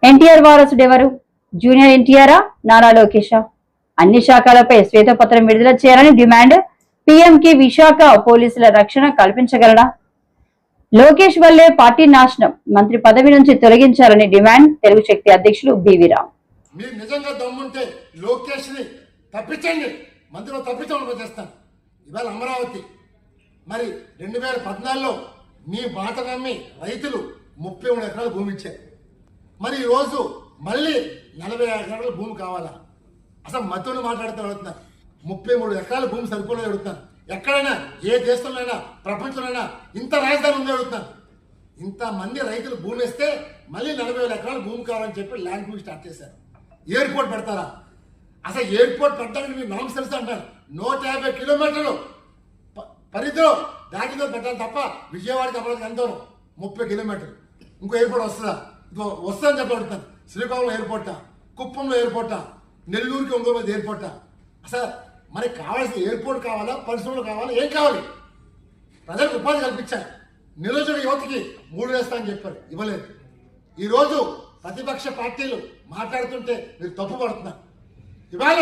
ఎన్టీఆర్ వారసుడు ఎవరు? జూనియర్ ఎన్టీఆరా, నారా లోకేషా? అన్ని శాఖలపై శ్వేతపత్రం విడుదల చేయాలని డిమాండ్. పీఎంకి విశాఖ పోలీసుల రక్షణ కల్పించగలడా? లోకేష్ వల్లే పార్టీ నాశనం, మంత్రి పదవి నుంచి తొలగించాలని డిమాండ్. తెలుగు శక్తి అధ్యక్షులు బివి రామ్. మీరు నిజంగా దమ్ముంటే లోకేష్ ని తప్పించండి, మంత్రిలో తప్పించమని చేస్తాను. ఇవాళ అమరావతి మరి 2014లో మీ మాట నమ్మి రైతులు 33 ఎకరాల భూమి ఇచ్చారు. మరి ఈరోజు మళ్ళీ 40 ఎకరాల భూమి కావాలా? అసలు మధ్యలో మాట్లాడుతూ అడుగుతున్నారు. 33 ఎకరాల భూమి సరిపోలేదు అడుగుతాను. ఎక్కడైనా ఏ దేశంలోనైనా ప్రపంచంలోనైనా ఇంత రాజధాని ఉంది అడుగుతాను. ఇంతమంది రైతులు భూమి ఇస్తే మళ్ళీ 40,000 ఎకరాల భూమి కావాలని చెప్పి ల్యాండ్ పూలింగ్ స్టార్ట్ చేశారు. ఎయిర్పోర్ట్ పెడతారా? అసలు ఎయిర్పోర్ట్ పెట్టడానికి మీరు నామ్స్ తెలుసు అంటారు. 150 కిలోమీటర్లు పరిధిలో దాటితో పెట్టాలి తప్ప విజయవాడకి అమరావతికి ఎంత 30 కిలోమీటర్లు. ఇంకో ఎయిర్పోర్ట్ వస్తుందా? వస్తుందని చెప్పి అడుగుతాను. శ్రీకాకుళం ఎయిర్పోర్టా, కుప్పంలో ఎయిర్పోర్టా, నెల్లూరుకి ఒంగోలు ఎయిర్పోర్టా? అసలు మరి కావాల్సిన ఎయిర్పోర్ట్ కావాలా, పరిశ్రమలు కావాలా, ఏం కావాలి? ప్రజలకు ఉపాధి కల్పించాలి. నిరుద్యోగ యువతకి 3 వేస్తామని చెప్పారు, ఇవ్వలేదు. ఈరోజు ప్రతిపక్ష పార్టీలు మాట్లాడుతుంటే మీరు తప్పు పడుతున్నారు. ఇవాళ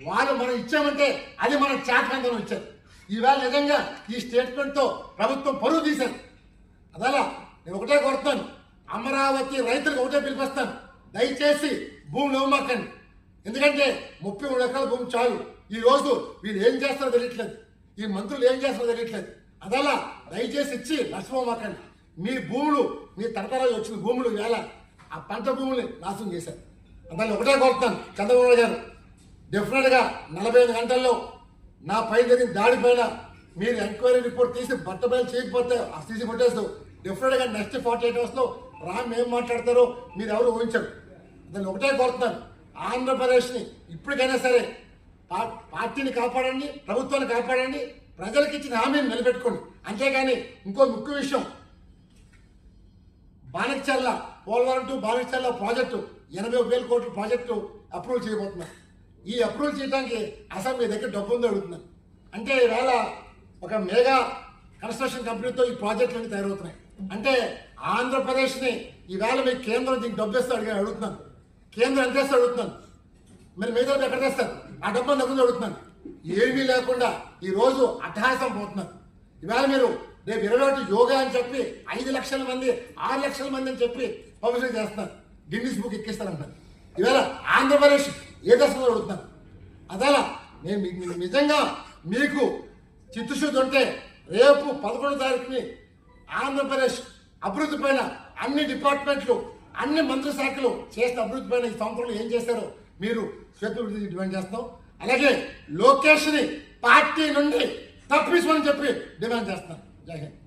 వాళ్ళు మనం ఇచ్చామంటే అది మన చేతకందరం ఇచ్చారు. ఈవేళ నిజంగా ఈ స్టేట్మెంట్తో ప్రభుత్వం పరువు తీశారు. అదలా నేను ఒకటే కోరుతాను, అమరావతి రైతులకు ఒకటే పిలిపిస్తాను, దయచేసి భూములు ఇవ్వమాకండి. ఎందుకంటే 33 ఎకరాల భూమి చాలు. ఈ రోజు వీళ్ళు ఏం చేస్తారో తెలియట్లేదు, ఈ మంత్రులు ఏం చేస్తారో తెలియట్లేదు. అదలా దయచేసి ఇచ్చి నష్టపోమాకండి. మీ భూములు, మీ తరతరాలు వచ్చిన భూములు వేళ ఆ పంట భూముల్ని నాశనం చేశారు. అందులో ఒకటే కోరుతాను, చంద్రబాబు గారు డెఫినెట్గా 45 గంటల్లో నా పై జరిగిన దాడి పైన మీరు ఎంక్వైరీ రిపోర్ట్ తీసి బట్టబయలు చేయకపోతే ఆ సీసీ ఫుటేజ్ డెఫినెట్గా నెక్స్ట్ 48 అవర్స్లో రామ్ ఏం మాట్లాడతారో మీరు ఎవరు ఊహించరు. దాన్ని ఒకటే కోరుతున్నాను, ఆంధ్రప్రదేశ్ని ఇప్పటికైనా సరే పార్టీని కాపాడండి, ప్రభుత్వాన్ని కాపాడండి, ప్రజలకు ఇచ్చిన హామీని నిలబెట్టుకోండి. అంతేగాని ఇంకో ముఖ్య విషయం, బాణిక్చర్ల పోలవరం టు బాణిక్చర్ల ప్రాజెక్టు 80,000 కోట్ల ప్రాజెక్టు అప్రూవల్ చేయబోతున్నారు. ఈ అప్రూవల్ చేయడానికి అసలు మీ దగ్గర డబ్బు ఉందో అడుగుతున్నాను. అంటే ఈవేళ ఒక మెగా కన్స్ట్రక్షన్ కంపెనీతో ఈ ప్రాజెక్టులన్నీ తయారవుతున్నాయి. అంటే ఆంధ్రప్రదేశ్ని ఈవేళ మీ కేంద్రం దీనికి డబ్బు ఇస్తే అడుగుతున్నాను. కేంద్రం ఎంత ఇస్తే అడుగుతున్నాను. మరి మిగతా ఎక్కడ తెస్తారు? ఆ డబ్బు దగ్గర అడుగుతున్నాను. ఏమీ లేకుండా ఈరోజు అట్టహాసం పోతున్నారు. ఈవేళ మీరు రేపు 21 యోగా అని చెప్పి 5 లక్షల మంది 6 లక్షల మంది అని చెప్పి పబ్లిసిటీ చేస్తున్నారు, గిన్నిస్ బుక్ ఎక్కిస్తారంటారు. ఈవేళ ఆంధ్రప్రదేశ్ ఏ దశలో అడుగుతున్నారు? అదలా నేను నిజంగా మీకు చిత్తశుద్ధి ఉంటే రేపు 11వ తారీఖుని ఆంధ్రప్రదేశ్ అభివృద్ధి పైన అన్ని డిపార్ట్మెంట్లు, అన్ని మంత్రి శాఖలు చేసిన అభివృద్ధి పైన ఈ సంవత్సరంలో ఏం చేశారో మీరు శ్వేతపత్రం డిమాండ్ చేస్తాం. అలాగే లోకేష్ని పార్టీ నుండి తప్పించమని చెప్పి డిమాండ్ చేస్తాం. జై హింద్.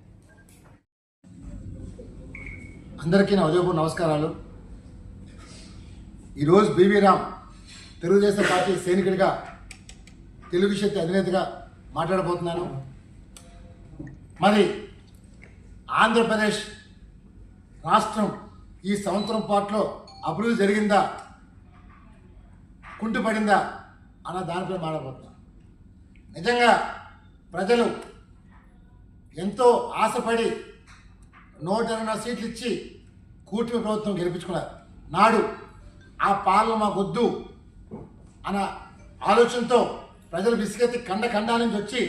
అందరికీ నా ఉదయపూర్ నమస్కారాలు. ఈరోజు బివి రామ్ తెలుగుదేశం పార్టీ సైనికుడిగా, తెలుగు శక్తి అధినేతగా మాట్లాడబోతున్నాను. మరి ఆంధ్రప్రదేశ్ రాష్ట్రం ఈ సంవత్సరం పాటులో అభివృద్ధి జరిగిందా, కుంటుపడిందా అన్న దానిపై మాట్లాడబోతున్నాను. నిజంగా ప్రజలు ఎంతో ఆశపడి 120 సీట్లు ఇచ్చి కూటమి ప్రభుత్వం గెలిపించుకున్నారు. నాడు ఆ పాలన మాకొద్దు అన్న ఆలోచనతో ప్రజలు విసిగెత్తి ఖండాల నుంచి వచ్చి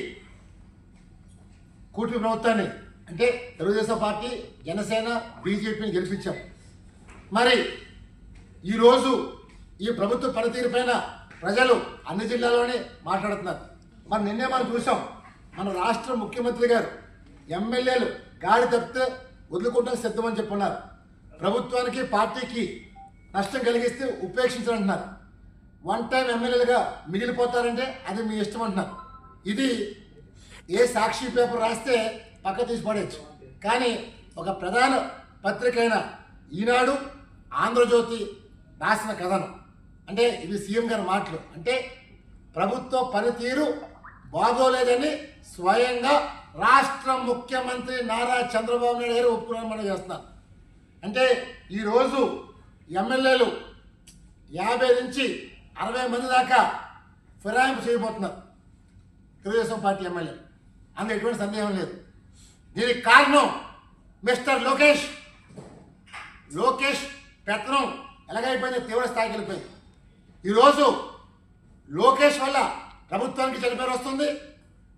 కూటమి ప్రభుత్వాన్ని, అంటే తెలుగుదేశం పార్టీ, జనసేన, బీజేపీని గెలిపించాం. మరి ఈరోజు ఈ ప్రభుత్వ పనితీరు పైన ప్రజలు అన్ని జిల్లాల్లోనే మాట్లాడుతున్నారు. మరి నిన్నే మనం చూసాం, మన రాష్ట్ర ముఖ్యమంత్రి గారు ఎమ్మెల్యేలు గాడి తప్పితే వదులుకుంటానికి సిద్ధమని చెప్పున్నారు. ప్రభుత్వానికి, పార్టీకి నష్టం కలిగిస్తే ఉపేక్షించాలంటున్నారు. 1 టైం ఎమ్మెల్యేలుగా మిగిలిపోతారంటే అది మీ ఇష్టం అంటున్నారు. ఇది ఏ సాక్షి పేపర్ రాస్తే పక్క తీసి పడేయచ్చు, కానీ ఒక ప్రధాన పత్రిక అయిన ఈనాడు, ఆంధ్రజ్యోతి రాసిన కథనం, అంటే ఇవి సీఎం గారి మాటలు, అంటే ప్రభుత్వ పనితీరు బాగోలేదని స్వయంగా రాష్ట్ర ముఖ్యమంత్రి నారా చంద్రబాబు నాయుడు గారు ఒప్పుకున్నారని మనం చేస్తున్నాం. అంటే ఈరోజు ఎమ్మెల్యేలు 50 నుంచి 60 మంది దాకా ఫిరాయింపు చేయబోతున్నారు తెలుగుదేశం పార్టీ ఎమ్మెల్యేలు. అందులో ఎటువంటి సందేహం లేదు. దీనికి కారణం మిస్టర్ లోకేష్ పెత్తనం ఎలాగైపోయింది, తీవ్ర స్థాయికి వెళ్ళిపోయింది. ఈరోజు లోకేష్ వల్ల ప్రభుత్వానికి చెడ్డ పేరు వస్తుంది,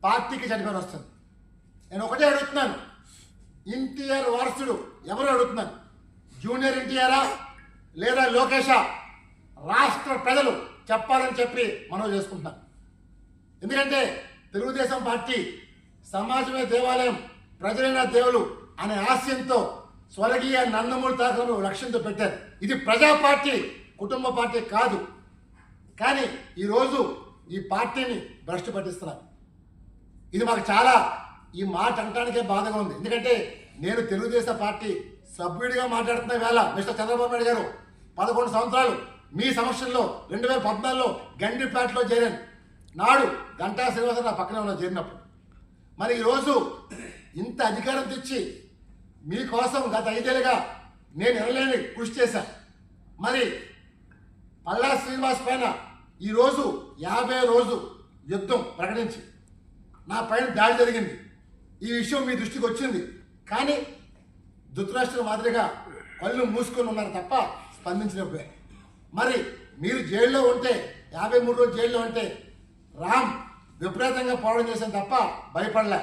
పార్టీకి చెడ్డ పేరు వస్తుంది. నేను ఒకటే అడుగుతున్నాను, ఎన్టీఆర్ వారసుడు ఎవరు అడుగుతున్నాను, జూనియర్ ఎన్టీఆరా లేదా లోకేషా? రాష్ట్ర ప్రజలు చెప్పాలని చెప్పి మనం చేసుకుంటున్నాం. ఎందుకంటే తెలుగుదేశం పార్టీ సమాజమే దేవాలయం, ప్రజలైన దేవులు అనే ఆశయంతో స్వర్గీయ నందమూరి తారకను లక్ష్యంతో పెట్టారు. ఇది ప్రజా పార్టీ, కుటుంబ పార్టీ కాదు. కానీ ఈరోజు ఈ పార్టీని భ్రష్టు పట్టిస్తున్నారు. ఇది మాకు చాలా, ఈ మాట అంటానికే బాధగా ఉంది. ఎందుకంటే నేను తెలుగుదేశం పార్టీ సభ్యుడిగా మాట్లాడుతున్న వేళ మిస్టర్ చంద్రబాబు నాయుడు గారు 11 సంవత్సరాలు మీ సమక్షంలో 2014లో గండిపేటలో చేరాను. నాడు గంటా శ్రీనివాసరావు నా పక్కనే ఉన్న చేరినప్పుడు. మరి ఈరోజు ఇంత అధికారం తెచ్చి మీకోసం గత 5 ఏళ్ళుగా నేను ఎనలేని కృషి చేశాను. మరి పల్లా శ్రీనివాస్ పైన ఈరోజు 50 రోజు యుద్ధం ప్రకటించి నా పైన దాడి జరిగింది. ఈ విషయం మీ దృష్టికి వచ్చింది, కానీ ధృతరాష్ట్ర మాదిరిగా కళ్ళు మూసుకొని ఉన్నారు తప్ప స్పందించినప్పుడే. మరి మీరు జైల్లో ఉంటే 53 రోజులు జైల్లో ఉంటే రామ్ విపరీతంగా పోవడం చేశాం తప్ప భయపడలే.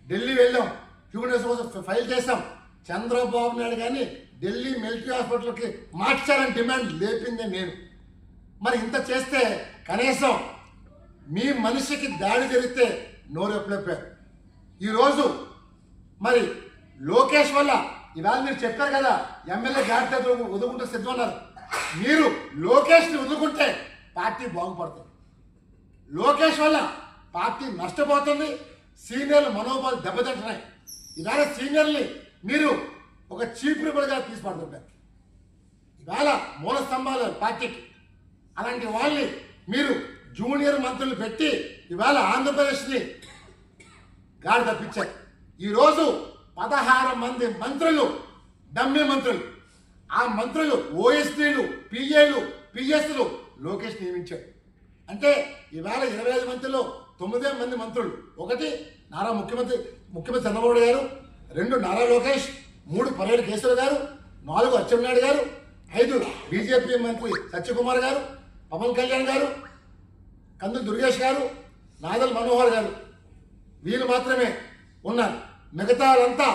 ఢిల్లీ వెళ్ళాం, హ్యూమన్ కోసం ఫైల్ చేశాం. చంద్రబాబు నాయుడు కానీ ఢిల్లీ మిలిటరీ హాస్పిటల్కి మార్చాలని డిమాండ్ లేపిందే నేను. మరి ఇంత చేస్తే కనీసం మీ మనిషికి దాడి జరిగితే నోరు ఎప్పుడెప్పారు. ఈరోజు మరి లోకేష్ వల్ల ఇవాళ మీరు చెప్పారు కదా, ఎమ్మెల్యే గాడితో వదులుకుంటే సిద్ధమన్నారు. మీరు లోకేష్ని వదులుకుంటే పార్టీ బాగుపడుతుంది. లోకేష్ వల్ల పార్టీ నష్టపోతుంది, సీనియర్లు మనోబలు దెబ్బతింటున్నాయి. ఇవాళ సీనియర్ని మీరు ఒక చీపురుగా తీసి పడుతుంటారు. ఇవాళ మూల స్తంభాలు పార్టీకి. అలాంటి వాళ్ళని మీరు జూనియర్ మంత్రులు పెట్టి ఇవాళ ఆంధ్రప్రదేశ్ని గాడి తప్పించారు. ఈరోజు 16 మంది మంత్రులు డమ్మీ మంత్రులు. ఆ మంత్రులు ఓఎస్డీలు, పిఏలు, పిఎస్లు లోకేష్ నియమించారు. అంటే ఇవాళ 25 మంత్రులు 9 మంది మంత్రులు. 1 నారా ముఖ్యమంత్రి చంద్రబాబు గారు, 2 నారా లోకేష్, 3 పర్వేలు కేశవ గారు, 4 అచ్చెన్నాయుడు గారు, 5 బీజేపీ మంత్రి సత్యకుమార్ గారు, పవన్ కళ్యాణ్ గారు, కందులు దుర్గేష్ గారు, నాదల్ మనోహర్ గారు. వీళ్ళు మాత్రమే ఉన్నారు. మిగతా వాళ్ళంతా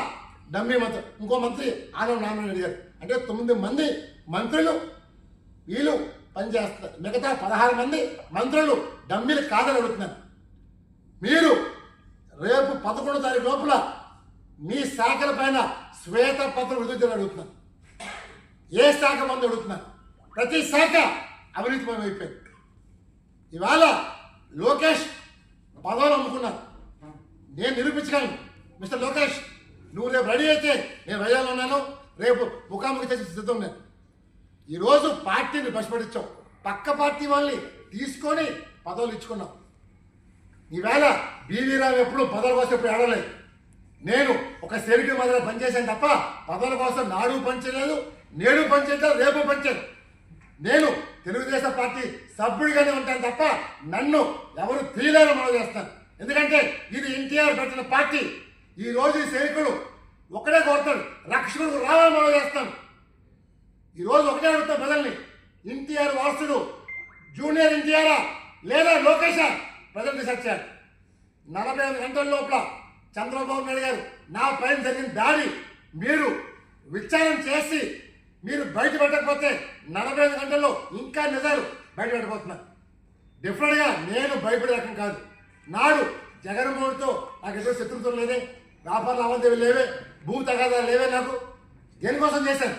డమ్మీ మంత్రి. ఇంకో మంత్రి ఆనంద్ నారాయణ గారు. అంటే 9 మంది మంత్రులు వీళ్ళు పనిచేస్తారు. మిగతా 16 మంది మంత్రులు డమ్మీలు కాదని అడుగుతున్నారు. మీరు రేపు 11వ తారీఖు లోపల మీ శాఖల పైన శ్వేతపత్రం విడుదల అడుగుతున్నారు. ఏ శాఖ మంది అడుగుతున్నారు? ప్రతి శాఖ అవినీతిమయం అయిపోయింది. ఇవాళ లోకేష్ పదవులు అమ్ముకున్నారు. నేను నిరూపించగలను. మిస్టర్ లోకేష్, నువ్వు రేపు రెడీ అయితే నేను వైజాగ్లో ఉన్నాను, రేపు ముఖాముఖి చేసి సిద్ధం. నేను ఈరోజు పార్టీని బస్పడించాం. పక్క పార్టీ వాళ్ళని తీసుకొని పదవులు ఇచ్చుకున్నాం. ఈవేళ బీవీ రావు ఎప్పుడు పదవుల కోసం ఎప్పుడు ఆడలేదు. నేను ఒక సెక్యూరిటీ మాదిరి పనిచేశాను తప్ప పదవుల కోసం నాడు పనిచేయలేదు, నేడు పనిచేయలేదు, రేపు పనిచేయలేదు. నేను తెలుగుదేశం పార్టీ సభ్యుడిగానే ఉంటాను తప్ప నన్ను ఎవరు తీయలేరు మనం చేస్తాను. ఎందుకంటే ఇది ఎన్టీఆర్ పెట్టిన పార్టీ. ఈ రోజు ఈ సైనికుడు ఒకటే కోరుతాడు, రక్షకుడు రావాలని మనం చేస్తాను. ఈరోజు ఒకటే అడుగుతాం ప్రజల్ని, ఎన్టీఆర్ వారసుడు జూనియర్ ఎన్టీఆరా లేదా లోకేషా? ప్రజలు డిసైడ్ చేయాలి. 48 గంటల లోపల చంద్రబాబు నాయుడు గారు నా పైన జరిగిన దాడి మీరు విచారణ చేసి మీరు బయట పెట్టకపోతే 45 గంటల్లో ఇంకా నిజాలు బయట పెట్టబోతున్నారు. డిఫరెంట్గా నేను భయపడే రకం కాదు. నాడు జగన్మోహన్తో నాకు ఎదురు శత్రుత్వం లేదే, వ్యాపార లావాదేవీలు లేవే, భూ తగాదాలు లేవే. నాకు దేనికోసం చేశాను?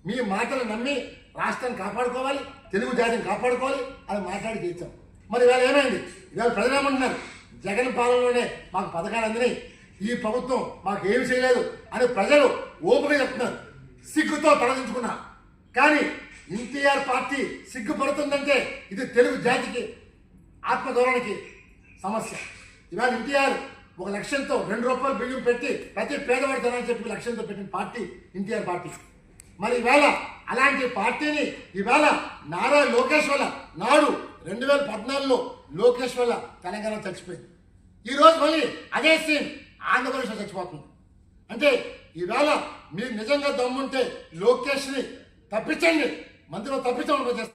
మీ మాటలు నమ్మి రాష్ట్రాన్ని కాపాడుకోవాలి, తెలుగు జాతిని కాపాడుకోవాలి అని మాట్లాడి చేశాం. మరి ఇవాళ ఏమైంది? ఇవాళ ప్రజలు ఏమంటున్నారు? జగన్ పాలనలోనే మాకు పథకాలు అందినాయి, ఈ ప్రభుత్వం మాకు ఏమి చేయలేదు అని ప్రజలు ఓపిక చెప్తున్నారు. సిగ్గుతో తలదించుకున్నా. కానీ ఎన్టీఆర్ పార్టీ సిగ్గుపడుతుందంటే ఇది తెలుగు జాతికి ఆత్మగౌరవానికి సమస్య. ఇవాళ ఎన్టీఆర్ ఒక లక్ష్యంతో 2 రూపాయలు బియ్యం పెట్టి ప్రతి పేదవాడి ధనాన్ని చెప్పి లక్ష్యంతో పెట్టిన పార్టీ ఎన్టీఆర్ పార్టీ. మరి ఇవాళ అలాంటి పార్టీని ఇవాళ నారా లోకేష్ వల్ల, నాడు 2014లో లోకేష్ వల్ల తెలంగాణ చచ్చిపోయింది. ఈరోజు మళ్ళీ అదే సీన్ ఆంధ్రప్రదేశ్లో చచ్చిపోతుంది. అంటే ఈవేళ మీరు నిజంగా దమ్ముంటే లోకేష్ని తప్పించండి, మందిలో తప్పించమని చేస్తాను.